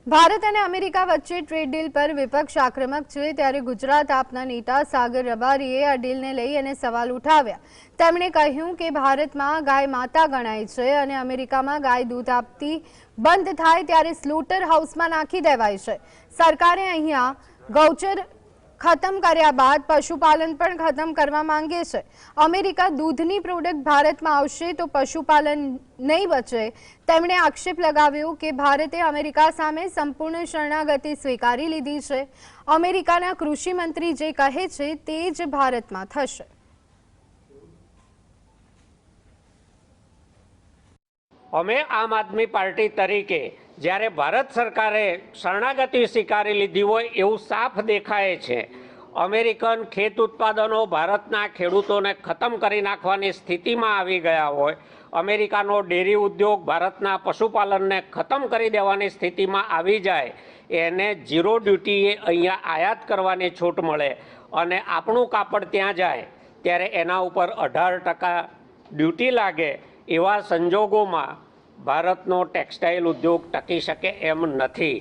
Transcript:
ભારત અને અમેરિકા વચ્ચે trade deal પર વિપક્ષ આક્રમક છે, ત્યારે ગુજરાત આપના નેતા સાગર રબારીએ આ ડીલને લઈ અને સવાલ ઉઠાવ્યા। તેમણે કહ્યું કે ભારતમાં ગાય માતા ગણાય છે અને અમેરિકામાં ગાય દૂધ આપતી બંધ થાય ત્યારે સ્લોટર હાઉસમાં નાખી દેવાય છે। સરકારે અહીંયા ગૌચર खत्म કર્યા બાદ પશુપાલન પણ ખતમ કરવા માંગે છે। અમેરિકા દૂધની પ્રોડક્ટ ભારતમાં આવશે તો પશુપાલન નહીં બચે। તેમણે આક્ષેપ લગાવ્યો કે ભારતે અમેરિકા સામે સંપૂર્ણ શરણાગતિ સ્વીકારી લીધી છે। અમેરિકાના કૃષિ મંત્રી જે કહે છે તે જ ભારતમાં થશે। અમે આમ આદમી પાર્ટી તરીકે જ્યારે ભારત સરકારે શરણાગતિ સ્વીકારી લીધી હોય એવું સાફ દેખાય છે। અમેરિકન ખેત ઉત્પાદનો ભારતના ખેડૂતોને ખતમ કરી નાખવાની સ્થિતિમાં આવી ગયા હોય, અમેરિકાનો ડેરી ઉદ્યોગ ભારતના પશુપાલનને ખતમ કરી દેવાની સ્થિતિમાં આવી જાય, એને ઝીરો ડ્યુટીએ અહીંયા આયાત કરવાની છૂટ મળે અને આપણું કાપડ ત્યાં જાય ત્યારે એના ઉપર 18% ડ્યુટી લાગે, એવા સંજોગોમાં ભારતનો ટેક્સટાઇલ ઉદ્યોગ ટકી શકે એમ નથી।